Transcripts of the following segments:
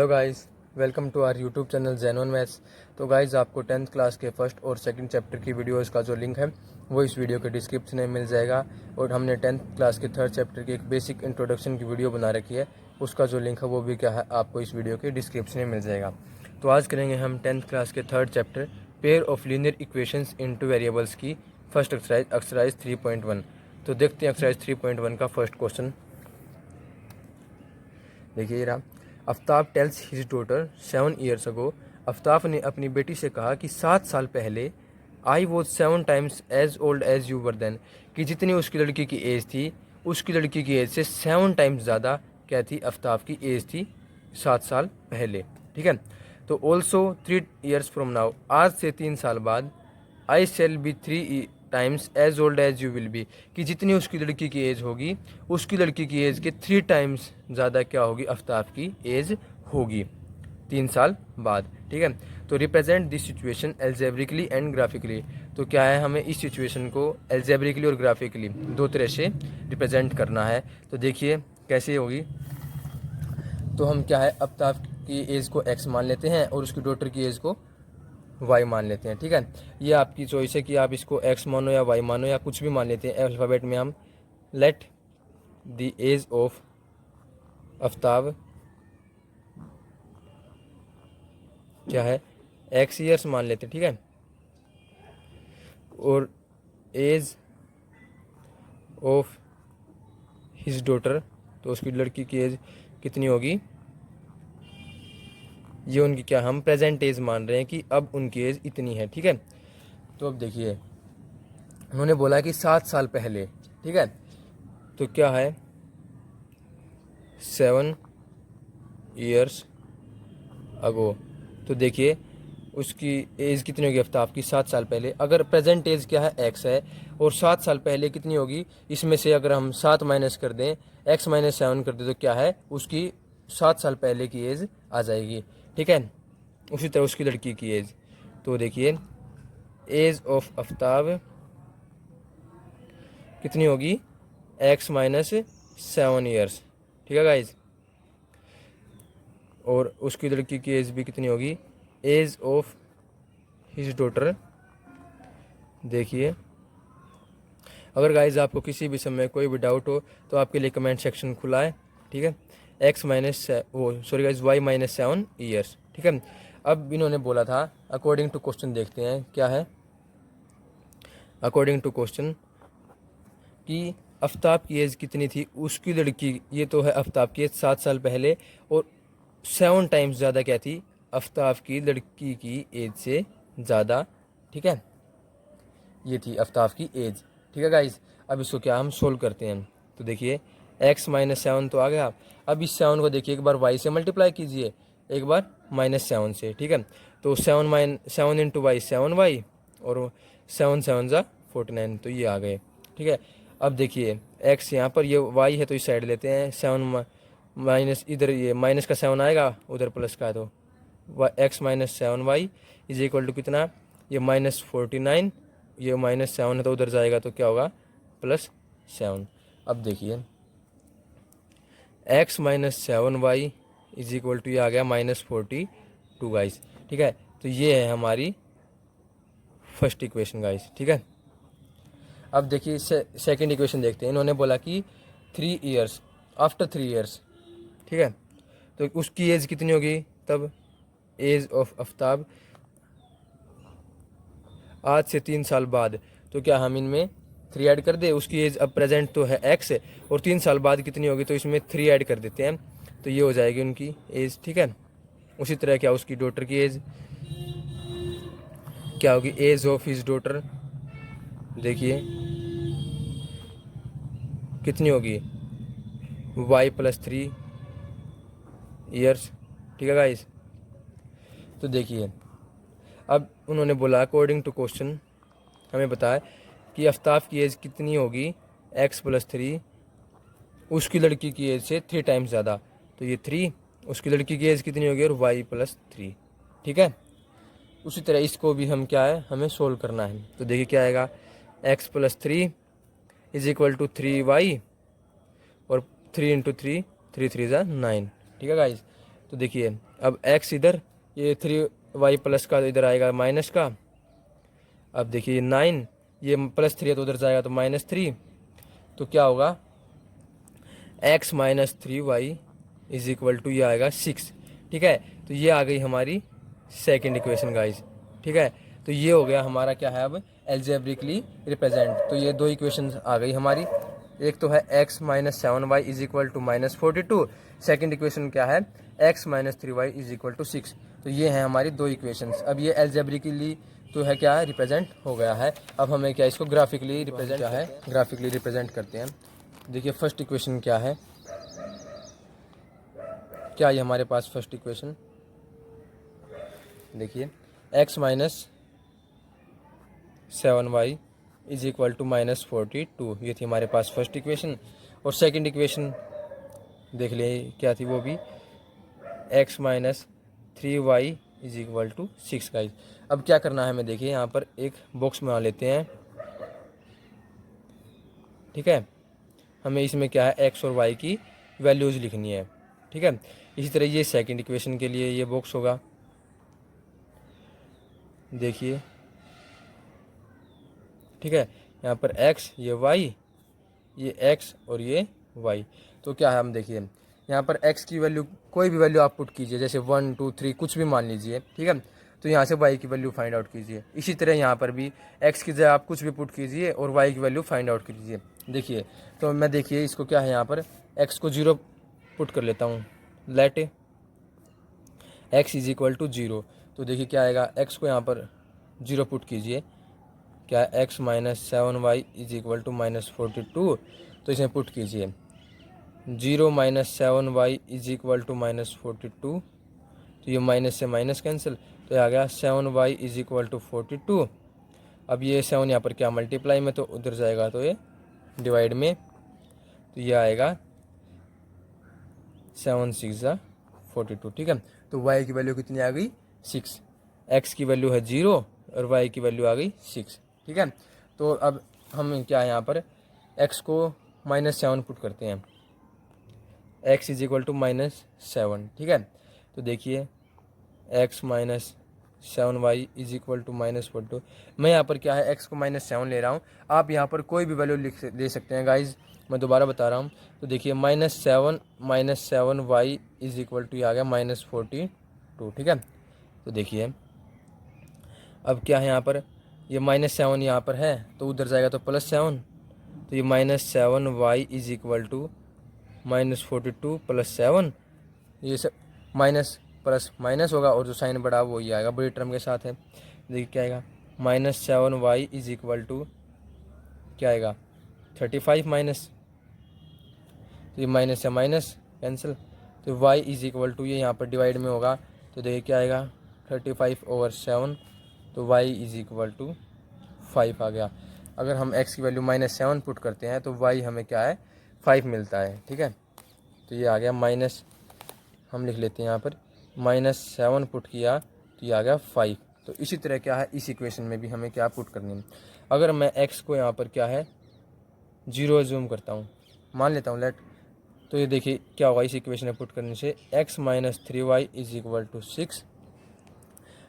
Hello guys, welcome to our YouTube channel जेनवन maths. तो guys, आपको 10th क्लास के फर्स्ट और सेकंड चैप्टर की वीडियोस का जो लिंक है वो इस वीडियो के डिस्क्रिप्शन में मिल जाएगा। और हमने 10th क्लास के थर्ड चैप्टर की एक बेसिक इंट्रोडक्शन की वीडियो बना रखी है, उसका जो लिंक है वो भी क्या है आपको इस वीडियो के डिस्क्रिप्शन में मिल जाएगा। तो आज करेंगे हम 10th क्लास के third chapter pair of linear equations into variables की फर्स्ट एक्सरसाइज 3.1। तो देखते हैं एक्सरसाइज 3.1 का फर्स्ट क्वेश्चन। देखिए ये रहा। Aftab tells his daughter 7 years ago. Aftab ने अपनी बेटी से कहा कि 7 साल पहले I was 7 times as old as you were then, कि जितनी उसकी लड़की की एज थी उसकी लड़की की एज से 7 टाइम्स ज़्यादा क्या थी, आफ्ताब की एज थी 7 साल पहले। ठीक है। तो ऑल्सो 3 ईयर्स फ्रॉम नाउ, आज से 3 साल बाद I shall be 3 times as old as you will be, कि जितनी उसकी लड़की की एज होगी उसकी लड़की की एज के 3 टाइम्स ज़्यादा क्या होगी, आफ्ताब की एज होगी 3 साल बाद। ठीक है। तो represent this situation algebraically and graphically. तो क्या है, हमें इस सिचुएशन को एल्जेब्रिकली और ग्राफिकली दो तरह से रिप्रेजेंट करना है। तो देखिए कैसे होगी। तो हम क्या है, आफ्ताब की एज को एक्स मान लेते हैं और उसकी डॉटर की एज को वाई मान लेते हैं। ठीक है। ये आपकी चॉइस है कि आप इसको एक्स मानो या वाई मानो या कुछ भी मान लेते हैं। अल्फ़ाबेट में हम let the age of Aftab क्या है, एक्स ईयर्स मान लेते हैं। ठीक है। और एज ऑफ हिज डॉटर, तो उसकी लड़की की एज कितनी होगी, ये उनकी क्या हम प्रेजेंट एज मान रहे हैं कि अब उनकी एज इतनी है। ठीक है। तो अब देखिए उन्होंने बोला कि 7 साल पहले। ठीक है। तो क्या है, 7 ईयर्स अगो। तो देखिए उसकी एज कितनी होगी आफ्ताब की 7 साल पहले। अगर प्रेजेंट एज क्या है, एक्स है, और 7 साल पहले कितनी होगी, इसमें से अगर हम 7 माइनस कर दें, एक्स माइनस 7 कर दें, तो क्या है उसकी 7 साल पहले की एज आ जाएगी। ठीक है। उसी तरह उसकी लड़की की एज। तो देखिए एज ऑफ आफ्ताब कितनी होगी, एक्स माइनस 7 ईयर्स। ठीक है गाइज। और उसकी लड़की की एज भी कितनी होगी, एज ऑफ हिज डॉटर। देखिए अगर गाइज आपको किसी भी समय कोई भी डाउट हो तो आपके लिए कमेंट सेक्शन खुला है। ठीक है। X minus sorry guys Y minus 7 years. ठीक है। अब इन्होंने बोला था अकॉर्डिंग टू क्वेश्चन, देखते हैं क्या है अकॉर्डिंग टू क्वेश्चन, कि आफ्ताब की एज कितनी थी उसकी लड़की, ये तो है आफ्ताब की एज 7 साल पहले, और 7 टाइम्स ज़्यादा क्या थी, आफ्ताब की लड़की की एज से ज़्यादा। ठीक है। ये थी आफ्ताब की एज। ठीक है गाइज। अब इसको क्या हम सोल्व करते हैं। तो देखिए एक्स माइनस 7 तो आ गया। अब इस 7 को देखिए एक बार वाई से मल्टीप्लाई कीजिए, एक बार -7 से। ठीक है। तो 7 इंटू वाई 7 वाई, और 7 ज़ा 49, तो ये आ गए। ठीक है। अब देखिए एक्स यहाँ पर, ये वाई है तो इस साइड लेते हैं, 7 माइनस, इधर ये माइनस का 7 आएगा, उधर प्लस का है, तो X minus 7 Y is equal to कितना, ये -49, ये -7 है तो उधर जाएगा तो क्या होगा, +7। अब देखिए X minus 7 Y is equal to, ये आ गया -42 गाइस। ठीक है। तो ये है हमारी फर्स्ट इक्वेशन गाइस। ठीक है। अब देखिए सेकंड इक्वेशन देखते हैं। इन्होंने बोला कि 3 ईयर्स, आफ्टर 3 ईयर्स। ठीक है। तो उसकी एज कितनी होगी तब, एज ऑफ आफ्ताब आज से 3 साल बाद। तो क्या हम इनमें 3 ऐड कर दे, उसकी एज अब प्रेजेंट तो है एक्स है, और 3 साल बाद कितनी होगी, तो इसमें 3 ऐड कर देते हैं, तो ये हो जाएगी उनकी एज। ठीक है। उसी तरह क्या उसकी डॉटर की एज क्या होगी, एज ऑफ हिज डॉटर देखिए कितनी होगी, वाई +3 ईयर्स। ठीक है गाइस। तो देखिए अब उन्होंने बोला अकॉर्डिंग टू क्वेश्चन, हमें बताया कि आफ्ताब की एज कितनी होगी, एक्स +3 उसकी लड़की की एज से 3 टाइम्स ज़्यादा, तो ये 3 उसकी लड़की की एज कितनी होगी, और वाई +3। ठीक है। उसी तरह इसको भी हम क्या है, हमें सोल्व करना है। तो देखिए क्या आएगा, X +3 is equal to 3 Y, और 3 इंटू 3 3 3 ज़ा 9। ठीक है गाइज। तो देखिए अब x इधर, ये 3y प्लस का इधर आएगा माइनस का। अब देखिए 9, ये +3 है तो उधर जाएगा तो -3। तो क्या होगा, x minus 3y is equal to ये आएगा 6। ठीक है, तो ये आ गई हमारी सेकंड इक्वेशन गाइज। ठीक है, तो ये हो गया हमारा क्या है अब एल्जेब्रिकली रिप्रेजेंट। तो ये दो इक्वेशन आ गई हमारी, एक तो है x minus 7y is equal to -42, second equation क्या है x minus 3y is equal to 6। तो ये है हमारी दो इक्वेशंस। अब ये एल्जेब्रिकली तो है क्या है रिप्रेजेंट हो गया है। अब हमें क्या इसको ग्राफिकली रिप्रेजेंट क्या है, ग्राफिकली रिप्रेजेंट करते हैं। देखिए फर्स्ट इक्वेशन क्या है, क्या ये हमारे पास फर्स्ट इक्वेशन, देखिए x minus 7y is equal to -42, ये थी हमारे पास फर्स्ट इक्वेशन। और सेकंड इक्वेशन देख लिए क्या थी, वो भी x minus 3y is equal to 6 guys. अब क्या करना है हमें, देखिए यहाँ पर एक बॉक्स बना लेते हैं। ठीक है, हमें इसमें क्या है x और y की वैल्यूज़ लिखनी है। ठीक है, इसी तरह ये सेकंड इक्वेशन के लिए ये बॉक्स होगा। देखिए ठीक है, यहाँ पर x, ये y, ये x और ये y। तो क्या है, हम देखिए यहाँ पर x की वैल्यू कोई भी वैल्यू आप पुट कीजिए, जैसे 1 2 3 कुछ भी मान लीजिए। ठीक है, तो यहाँ से y की वैल्यू फाइंड आउट कीजिए। इसी तरह यहाँ पर भी x की जगह आप कुछ भी पुट कीजिए और y की वैल्यू फाइंड आउट कीजिए। देखिए तो मैं देखिए इसको क्या है, यहाँ पर x को 0 पुट कर लेता हूँ, let x is equal to 0। तो देखिए क्या आएगा, x को यहाँ पर 0 पुट कीजिए, क्या x minus 7y is equal to -42। तो इसे पुट कीजिए, 0 minus 7y is equal to -42। तो ये माइनस से माइनस कैंसिल, तो ये आ गया 7y इज इक्वल टू 42। अब ये 7 यहाँ पर क्या मल्टीप्लाई में, तो उधर जाएगा तो ये डिवाइड में, तो ये आएगा 7 6 42। ठीक है, तो y की वैल्यू कितनी आ गई 6, x की वैल्यू है 0 और y की वैल्यू आ गई 6। ठीक है, तो अब हम क्या है यहाँ पर x को -7 पुट करते हैं, x इज इक्वल टू -7। ठीक है, तो देखिए x minus 7y is equal to -42। मैं यहाँ पर क्या है x को -7 ले रहा हूँ, आप यहाँ पर कोई भी वैल्यू ले सकते हैं गाइज, मैं दोबारा बता रहा हूँ। तो देखिए -7 इज इक्वल टू, ये आ गया -42। ठीक है, तो देखिए अब क्या है यहाँ पर, ये -7 यहाँ पर है तो उधर जाएगा तो +7, तो ये -7y इज इक्वल टू -42 + 7, ये सब माइनस प्लस माइनस होगा और जो साइन बड़ा वो ही आएगा बड़ी टर्म के साथ है। देखिए क्या आएगा, -7y इज इक्वल टू क्या आएगा 35 माइनस, तो ये माइनस से माइनस कैंसिल, तो y इज इक्वल टू ये यहाँ पर डिवाइड में होगा, तो देखिए क्या आएगा 35/7, तो y इज इक्वल टू 5 आ गया। अगर हम x की वैल्यू -7 पुट करते हैं तो y हमें क्या है 5 मिलता है। ठीक है, तो ये आ गया माइनस, हम लिख लेते हैं यहाँ पर -7 पुट किया तो ये आ गया 5। तो इसी तरह क्या है इस इक्वेशन में भी हमें क्या पुट करनी है। अगर मैं x को यहाँ पर क्या है 0 एज्यूम करता हूँ, मान लेता हूँ लेट, तो ये देखिए क्या होगा इस इक्वेशन में पुट करने से, x minus 3y is equal to 6।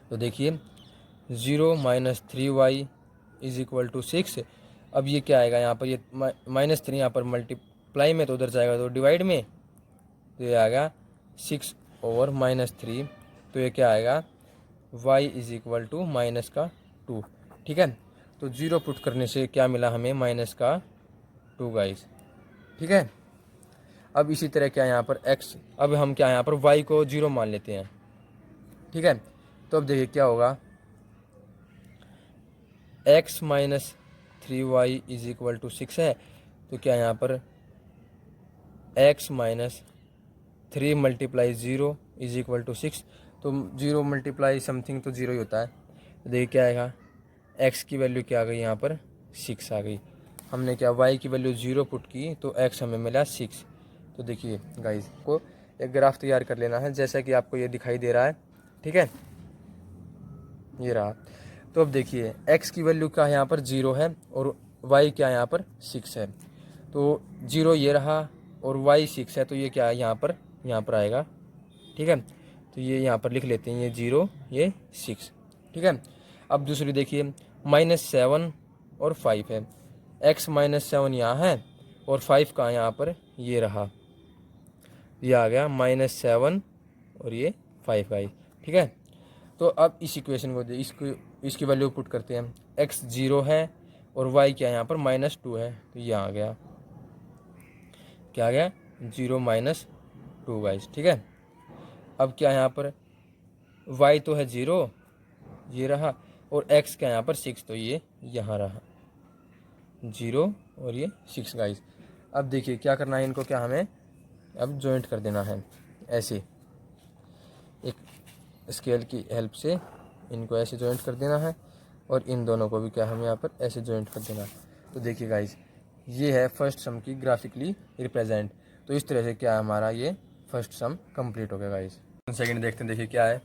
तो देखिए 0 minus 3y is equal to 6। अब ये क्या आएगा यहाँ पर, ये -3 यहाँ पर मल्टीप्लाई में तो उधर जाएगा तो डिवाइड में, तो ये आएगा 6/-3। तो ये क्या आएगा y इज इक्वल टू -2। ठीक है, तो 0 पुट करने से क्या मिला हमें -2 गाइस। ठीक है, अब इसी तरह क्या यहाँ पर x, अब हम क्या यहाँ पर y को 0 मान लेते हैं। ठीक है, तो अब देखिए क्या होगा, x minus 3y is equal to 6 है, तो क्या यहाँ पर x minus 3 multiply 0 is equal to 6। तो 0 मल्टीप्लाई समथिंग तो 0 ही होता है। तो देखिए क्या आएगा, x की वैल्यू क्या आ गई यहाँ पर 6 आ गई। हमने क्या y की वैल्यू 0 पुट की तो x हमें मिला 6। तो देखिए गाइस को एक ग्राफ तैयार कर लेना है जैसा कि आपको ये दिखाई दे रहा है। ठीक है, ये रहा। तो अब देखिए x की वैल्यू क्या है यहाँ पर 0 है और y क्या है यहाँ पर 6 है। तो 0 ये रहा और y 6 है, तो ये क्या है यहाँ पर आएगा। ठीक है, तो ये यहाँ पर लिख लेते हैं, ये 0 ये 6, ठीक है। अब दूसरी देखिए, -7 और 5 है, x -7 यहाँ है और 5 का यहाँ पर ये रहा, ये आ गया -7 और ये 5 का, ठीक है। तो अब इस इक्वेशन को इसकी वैल्यू पुट करते हैं, x 0 है और y क्या है यहाँ पर -2 है, तो ये आ गया, क्या आ गया 0 -2 गाइस, ठीक है। अब क्या है यहाँ पर y तो है 0, ये रहा, और x क्या है यहाँ पर 6, तो ये यहाँ रहा 0 और ये 6 गाइस। अब देखिए क्या करना है, इनको क्या हमें अब जॉइंट कर देना है, ऐसे एक स्केल की हेल्प से इनको ऐसे जॉइंट कर देना है और इन दोनों को भी क्या हमें यहाँ पर ऐसे जॉइंट कर देना है। तो देखिए गाइस, ये है फर्स्ट सम की ग्राफिकली रिप्रेजेंट। तो इस तरह से क्या हमारा ये फर्स्ट सम कंप्लीट हो गया गाइस। सेकंड देखते हैं, देखिए क्या है।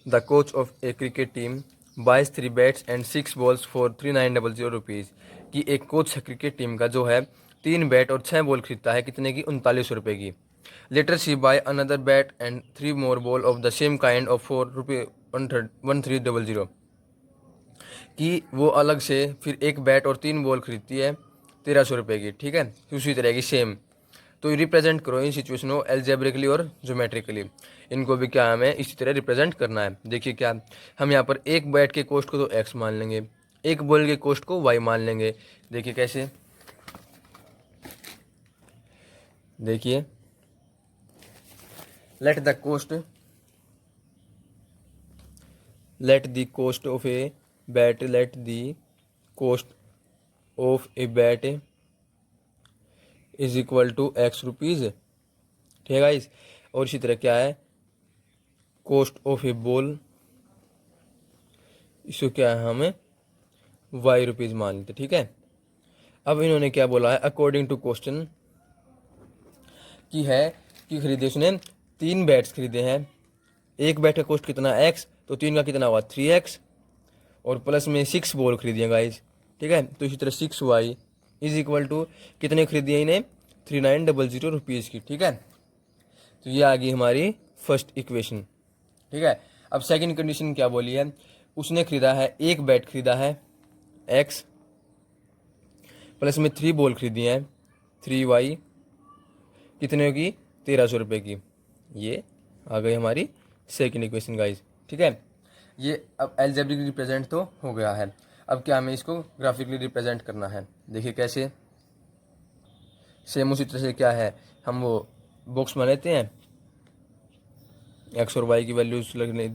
The coach of a cricket team buys 3 bats and 6 balls for 3900 rupees, कि एक कोच है क्रिकेट टीम का जो है 3 बैट और 6 बॉल खरीदता है, कितने की 3900 रुपये की। Later she buy another bat and 3 more ball of the same kind of ₹1300, कि वो अलग से फिर एक बैट और 3 बॉल खरीदती है 1300 रुपये की, ठीक है, उसी तरह की सेम। तो रिप्रेजेंट करो इन सिचुएशन को एल्जेब्रिकली और ज्योमेट्रिकली, इनको भी क्या हमें इसी तरह रिप्रेजेंट करना है। देखिए क्या, हम यहाँ पर एक बैट के कोस्ट को तो x मान लेंगे, एक बॉल के कोस्ट को y मान लेंगे। देखिए कैसे, देखिए let the cost of a bat is equal to x rupees, ठीक है गाइस। और इसी तरह क्या है, कोस्ट ऑफ ए बॉल, इसको क्या है हमें y रुपीज़ मान लेते, ठीक है। अब इन्होंने क्या बोला है, अकॉर्डिंग टू क्वेश्चन, की है कि खरीदे उसने 3 बैट्स खरीदे हैं, एक बैट का कॉस्ट कितना x, तो 3 का कितना हुआ 3x, और प्लस में 6 बॉल खरीदिए गाइस, ठीक है। तो इसी तरह 6y इज इक्वल टू कितने खरीदिए इन्हें 3900 रुपीज़ की, ठीक है। तो ये आ गई हमारी फर्स्ट इक्वेशन, ठीक है। अब सेकंड कंडीशन क्या बोली है, उसने खरीदा है, एक बैट खरीदा है x, प्लस में 3 बॉल खरीदी हैं 3y, कितने की 1300 रुपये की। ये आ गई हमारी सेकंड इक्वेशन गाइस, ठीक है। ये अब एल्जेब्रिकली रिप्रेजेंट तो हो गया है, अब क्या हमें इसको ग्राफिकली रिप्रेजेंट करना है। देखिए कैसे, सेम उसी तरह से क्या है, हम वो बॉक्स में लेते हैं, एक्स और वाई की वैल्यूज लगने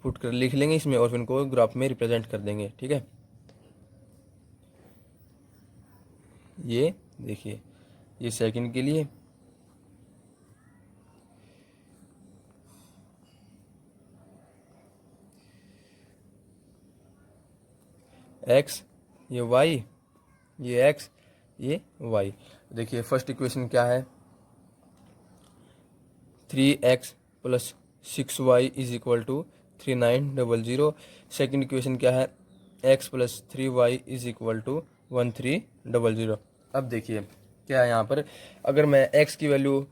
पुट कर लिख लेंगे इसमें और फिर इनको ग्राफ में रिप्रेजेंट कर देंगे, ठीक है। ये देखिए, ये सेकंड के लिए, एक्स, ये वाई, ये एक्स, ये वाई। देखिए फर्स्ट इक्वेशन क्या है, 3x plus 6y is equal to 3900। Second equation क्या है, x plus 3y is equal to 1300। अब देखिए क्या है यहाँ पर, अगर मैं x की वैल्यू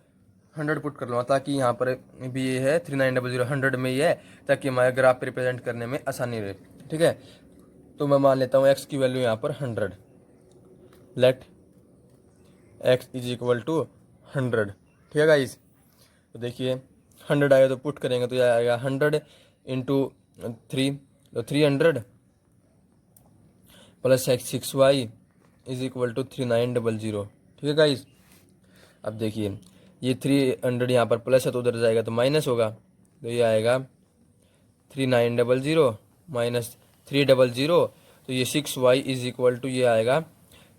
100 पुट कर लूँगा, ताकि यहाँ पर भी ये है 3900 100 में ही है, ताकि हमारे ग्राफ पे रिप्रेजेंट करने में आसानी रहे, ठीक है। तो मैं मान लेता हूँ x की वैल्यू यहाँ पर 100, let x is equal to 100, ठीक है गाइस। तो देखिए 100 आएगा तो पुट करेंगे तो यह आएगा 100 इंटू 3, तो 300 plus 6y is equal to 3900, ठीक है गाइस। अब देखिए ये 300 यहाँ पर प्लस है तो उधर जाएगा तो माइनस होगा, तो ये आएगा 3900 माइनस 300, तो ये 6y इज इक्वल टू ये आएगा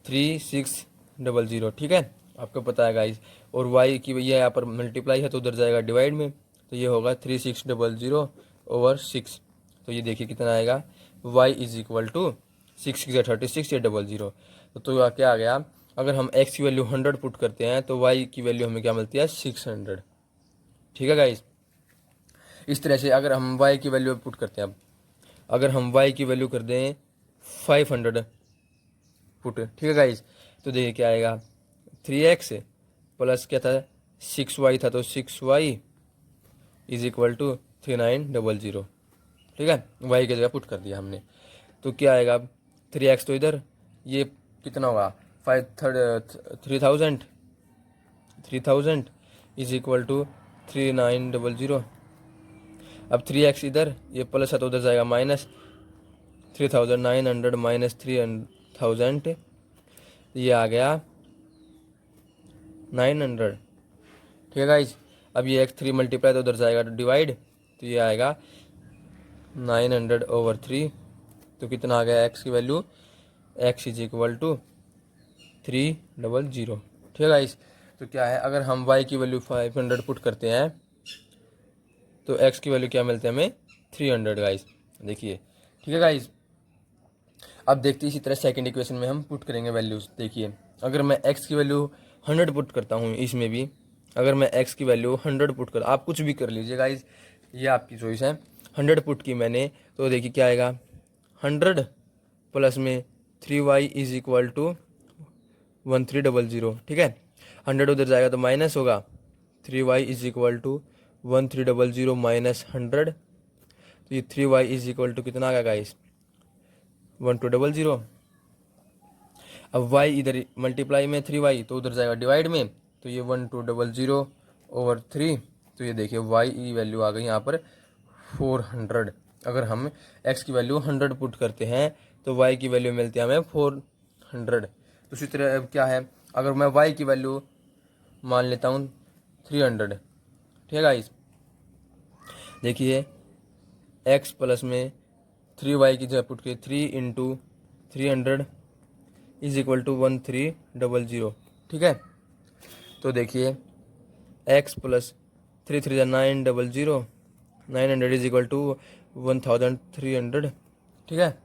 3600, ठीक है, आपको पता है गाइस। और y की ये यहाँ पर मल्टीप्लाई है तो उधर जाएगा डिवाइड में, तो ये होगा 3600 ओवर 6, तो ये देखिए कितना आएगा, y इज इक्वल टू 6 की 36 या 00। तो क्या आ गया, अगर हम x की वैल्यू 100 पुट करते हैं तो y की वैल्यू हमें क्या मिलती है 600, ठीक है गाइस। इस तरह से अगर हम y की वैल्यू पुट करते हैं, अब अगर हम y की वैल्यू कर दें 500 पुट, ठीक है गाइस, तो देखिए क्या आएगा 3x प्लस क्या था 6y था तो 6y इज इक्वल टू 3900। ठीक है, वाई की जगह पुट कर दिया हमने। तो क्या आएगा अब 3x तो इधर, ये कितना होगा 3000 इज इक्वल टू 3900। अब 3x इधर, ये प्लस है तो उधर जाएगा माइनस 3900 माइनस 3000, ये आ गया 900। ठीक है गाइज, अब ये x 3 मल्टीप्लाई तो उधर जाएगा डिवाइड, तो ये आएगा 900/3। तो कितना आ गया x की value, x is equal to 300। ठीक है गाइज, तो क्या है अगर हम y की वैल्यू 500 पुट करते हैं तो x की वैल्यू क्या मिलती है हमें 300 गाइज। देखिए ठीक है गाइज, अब देखते हैं इसी तरह सेकंड इक्वेशन में हम पुट करेंगे वैल्यूज। देखिए अगर मैं x की वैल्यू 100 पुट करता हूँ इसमें भी, अगर मैं x की वैल्यू 100 पुट कर, आप कुछ भी कर लीजिए गाइज, ये आपकी चॉइस है। 100 पुट की मैंने, तो देखिए क्या आएगा 100 प्लस में 3y इज इक्वल टू 1300। ठीक है, 100 उधर जाएगा तो माइनस होगा, 3y is equal to 1300 minus 100, तो ये 3y इज इक्वल टू कितना आ गया गाइस 1200। अब y इधर मल्टीप्लाई में 3y तो उधर जाएगा डिवाइड में, तो ये 1200/3। तो ये देखिए y की वैल्यू आ गई यहाँ पर 400। अगर हम x की वैल्यू 100 पुट करते हैं तो y की वैल्यू मिलती है हमें 400। तो इसी तरह अब क्या है, अगर मैं y की वैल्यू मान लेता हूँ 300। ठीक है गाइस, देखिए x प्लस में 3y की जगह पुट के 3 इंटू 300 इज इक्वल टू 1300। ठीक है, तो देखिए x plus 3 3 900, 900 is equal to 1300। ठीक है,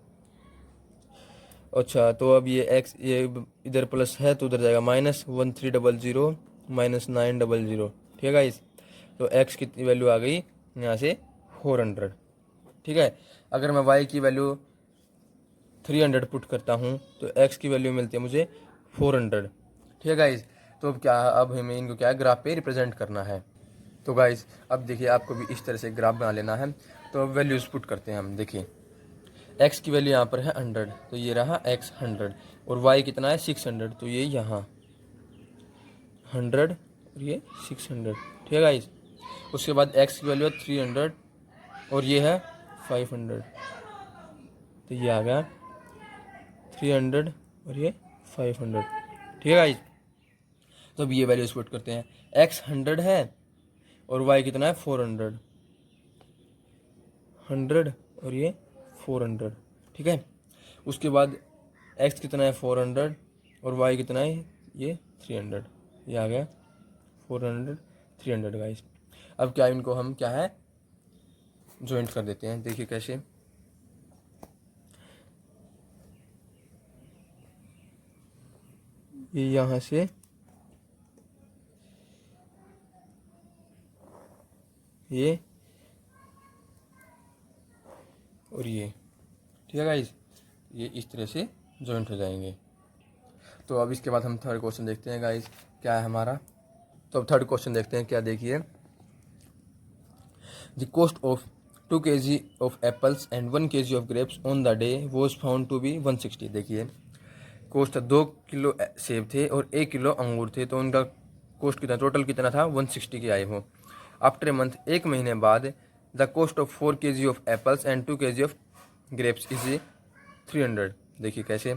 अच्छा तो अब ये x ये इधर प्लस है तो उधर जाएगा माइनस 1300 माइनस 900। ठीक है गाइस, तो x की वैल्यू आ गई यहाँ से 400। ठीक है, अगर मैं y की वैल्यू 300 पुट करता हूँ तो x की वैल्यू मिलती है मुझे 400। ठीक है गाइज, तो अब क्या, अब हमें इनको क्या है ग्राफ पे रिप्रेजेंट करना है। तो गाइज अब देखिए आपको भी इस तरह से ग्राफ बना लेना है। तो अब वैल्यूज पुट करते हैं हम। देखिए x की वैल्यू यहाँ पर है 100, तो ये रहा x 100, और y कितना है 600, तो ये यहाँ 100 और ये 600। ठीक है गाइज, उसके बाद x की वैल्यू है 300 और ये है 500, तो ये आ गया 300 और ये 500। ठीक है गाइज, तो अब ये वैल्यूज पुट करते हैं। x 100 है और y कितना है 400, 100 और ये 400। ठीक है, उसके बाद x कितना है 400 और y कितना है ये 300, ये आ गया 400 300 गाइज। अब क्या इनको हम क्या है ज्वाइंट कर देते हैं। देखिए कैसे, ये यहाँ से ये और ये। ठीक है गाइज, ये इस तरह से जॉइंट हो जाएंगे। तो अब इसके बाद हम थर्ड क्वेश्चन देखते हैं गाइज क्या है हमारा। तो अब थर्ड क्वेश्चन देखते हैं क्या। देखिए the cost of 2 kg of apples and 1 kg of grapes on the day was found to be 160। देखिए कॉस्ट 2 किलो सेब थे और 1 किलो अंगूर थे, तो उनका कॉस्ट कितना, टोटल कितना था 160 के आए हो। आफ्टर ए मंथ, एक महीने बाद, the cost of 4 kg of apples and 2 kg of grapes is 300। देखिए कैसे,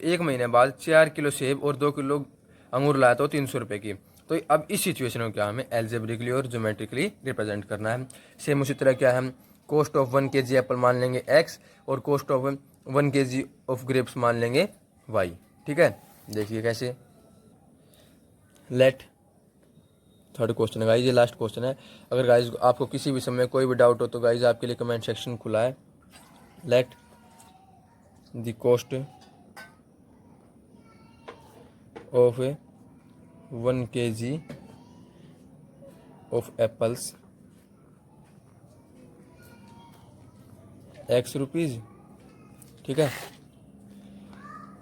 एक महीने बाद 4 किलो सेब और 2 किलो अंगूर लाया तो 300 रुपये की। तो अब इस सिचुएशन को क्या हमें एल्जेब्रिकली और ज्योमेट्रिकली रिप्रेजेंट करना है। सेम उसी तरह क्या है, हम कॉस्ट ऑफ 1 kg एप्पल मान लेंगे x और cost of 1 kg of grapes मान लेंगे y। ठीक है, देखिए कैसे। लेट, थर्ड क्वेश्चन है गाइज, ये लास्ट क्वेश्चन है। अगर गाइज आपको किसी भी समय कोई भी डाउट हो तो गाइज आपके लिए कमेंट सेक्शन खुला है। Let the cost of 1 kg of apples x rupees. ठीक है,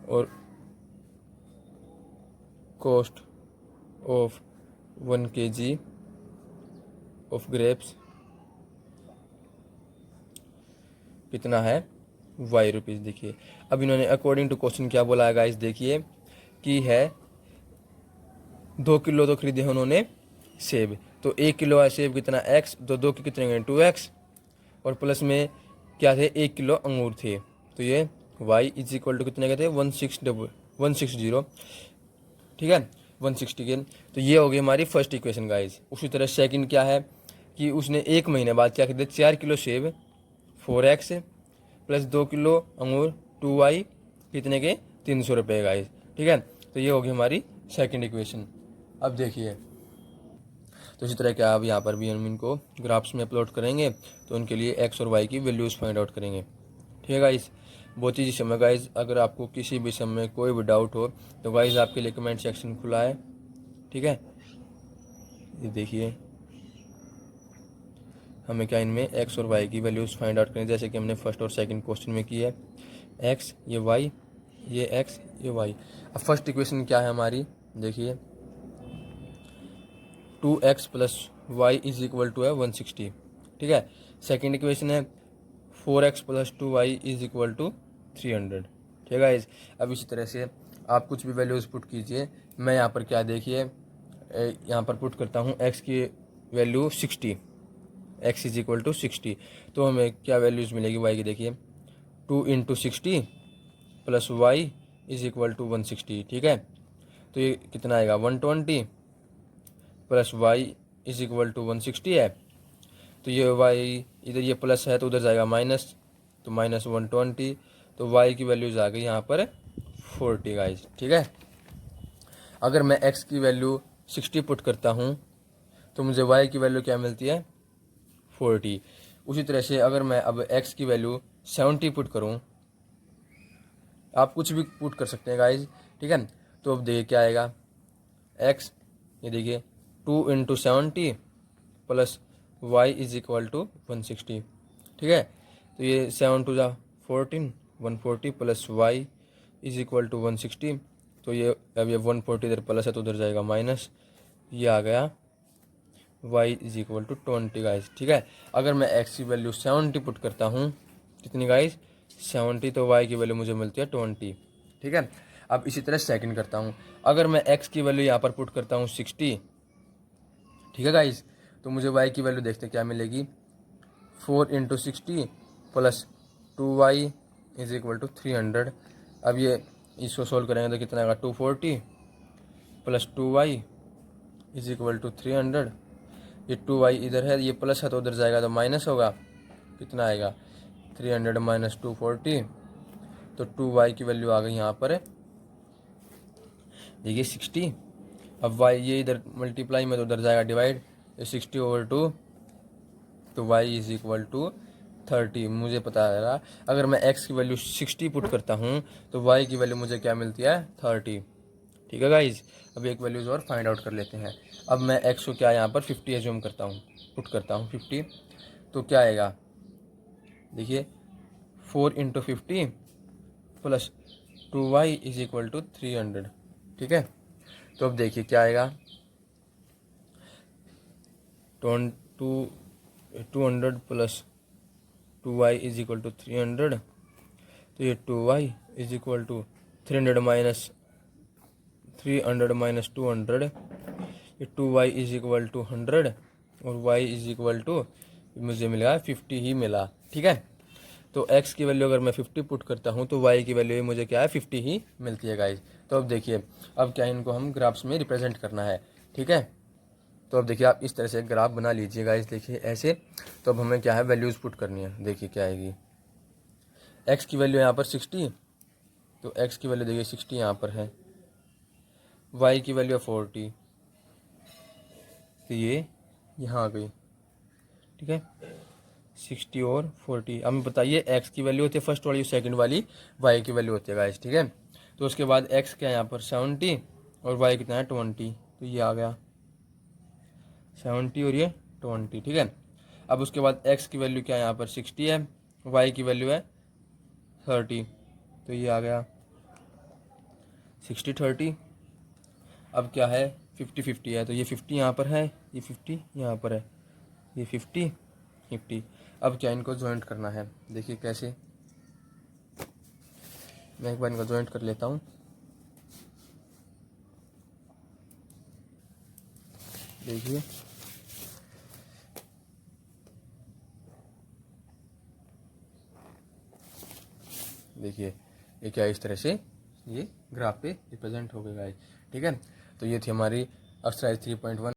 और cost of 1 kg of grapes कितना है, वाई रुपीज़। देखिए अब इन्होंने अकॉर्डिंग टू क्वेश्चन क्या बोला है गाइस, देखिए कि है 2 किलो तो खरीदे हैं उन्होंने सेब, तो 1 किलो है सेब कितना एक्स, तो 2 के कितने गए 2x, और प्लस में क्या थे 1 किलो अंगूर थे, तो ये y इज इक्वल टू कितने के थे 160, ठीक है 160 के। तो ये हो गई हमारी फर्स्ट इक्वेशन गाइस। उसी तरह सेकंड क्या है कि उसने 1 महीने बाद क्या खरीदे 4 किलो सेब 4x प्लस 2 किलो अंगूर 2y कितने के 300 रुपये गाइस, ठीक है। तो ये होगी हमारी सेकंड इक्वेशन। अब देखिए तो इसी तरह क्या अब यहाँ पर भी हम इनको ग्राफ्स में अपलोड करेंगे, तो उनके लिए एक्स और वाई की वैल्यूज़ फाइंड आउट करेंगे, ठीक है गाइस। बहुत ही समय गाइस, अगर आपको किसी भी समय में कोई भी डाउट हो तो गाइस आपके लिए कमेंट सेक्शन खुला है, ठीक है। ये देखिए हमें क्या इनमें एक्स और वाई की वैल्यूज़ फाइंड आउट करनी, जैसे कि हमने फर्स्ट और सेकंड क्वेश्चन में की है। एक्स ये वाई, ये एक्स ये वाई। अब फर्स्ट इक्वेशन क्या है हमारी, देखिए 2x plus y is equal to है 160, ठीक है। सेकेंड इक्वेशन है 4x plus 2y is equal to 300, ठीक है गाइस। अब इसी तरह से आप कुछ भी वैल्यूज़ पुट कीजिए। मैं यहाँ पर क्या देखिए यहाँ पर पुट करता हूँ x की value 60, x is equal to 60, तो हमें क्या वैल्यूज़ मिलेगी y की, देखिए 2 into 60 plus y is equal to 160, ठीक है। तो ये कितना आएगा 120 plus y is equal to 160 है, तो ये वाई इधर ये प्लस है तो उधर जाएगा माइनस, तो माइनस 120, तो वाई की वैल्यूज आ गई यहाँ पर 40 गाइज, ठीक है। अगर मैं एक्स की वैल्यू 60 पुट करता हूँ तो मुझे वाई की वैल्यू क्या मिलती है 40। उसी तरह से अगर मैं अब एक्स की वैल्यू 70 पुट करूँ, आप कुछ भी पुट कर सकते हैं गाइज, ठीक है। तो अब देखिए क्या आएगा एक्स, ये देखिए 2 into 70 plus y is equal to 160, ठीक है। तो ये 7 टू जा 14 140 plus y is equal to 160, तो ये अब ये 140 इधर प्लस है तो उधर जाएगा माइनस, ये आ गया y is equal to 20 guys, ठीक है। अगर मैं एक्स की वैल्यू 70 पुट करता हूँ, कितनी गाइज 70, तो वाई की वैल्यू मुझे मिलती है 20, ठीक है। अब इसी तरह सेकंड करता हूँ, अगर मैं एक्स की वैल्यू यहाँ पर पुट करता हूँ 60, ठीक है गाइज, तो मुझे y की वैल्यू देखते क्या मिलेगी 4 into 60 plus 2y is equal to 300। अब ये इसको सोल्व करेंगे तो कितना आएगा 240 plus 2y is equal to 300, ये 2y इधर है ये प्लस है तो उधर जाएगा तो माइनस होगा, कितना आएगा 300 माइनस 240, तो 2y की वैल्यू आ गई यहाँ पर देखिए 60। अब y ये इधर मल्टीप्लाई में तो उधर जाएगा डिवाइड, 60 ओवर 2, तो y इज इक्वल टू 30। मुझे पता है अगर मैं x की वैल्यू 60 पुट करता हूँ तो y की वैल्यू मुझे क्या मिलती है 30, ठीक है गाइज। अब एक वैल्यूज़ और फाइंड आउट कर लेते हैं। अब मैं x को क्या यहाँ पर 50 एज्यूम करता हूँ, पुट करता हूँ 50, तो क्या आएगा देखिए 4 into 50 plus 2y is equal to 300, ठीक है। तो अब देखिए क्या आएगा 200 plus 2y is equal to 300, तो ये 2y is equal to 300 minus 200, ये 2y इज इक्वल टू 100 और y इज इक्वल टू मुझे मिला 50 ही मिला, ठीक है। तो x की वैल्यू अगर मैं 50 पुट करता हूँ तो y की वैल्यू मुझे क्या है 50 ही मिलती है गाइज। तो अब देखिए अब क्या इनको हम ग्राफ्स में रिप्रेजेंट करना है, ठीक है। तो अब देखिए आप इस तरह से ग्राफ बना लीजिए गाइज, देखिए ऐसे। तो अब हमें क्या है वैल्यूज़ पुट करनी है, देखिए क्या आएगी x की वैल्यू यहाँ पर 60, तो x की वैल्यू देखिए 60 यहाँ पर है, y की वैल्यू 40, तो ये यहाँ आ गई, ठीक है 60 और 40। अब बताइए x की वैल्यू होती है फर्स्ट वाली, सेकंड वाली y की वैल्यू होती है गाइस, ठीक है। तो उसके बाद x क्या है यहाँ पर 70 और y कितना है 20, तो ये आ गया 70 और ये 20, ठीक है। अब उसके बाद x की वैल्यू क्या है यहाँ पर 60 है, y की वैल्यू है 30, तो ये आ गया 60 30। अब क्या है 50 50 है, तो ये 50 यहाँ पर है, ये 50 यहाँ पर है, ये 50 50। अब क्या इनको जॉइंट करना है, देखिए कैसे। मैं एक बार इनको जॉइंट कर लेता हूँ। देखिए देखिए ये क्या इस तरह से ये ग्राफ पे रिप्रेजेंट हो गया है। ठीक है, तो ये थी हमारी एक्सरसाइज 3.1।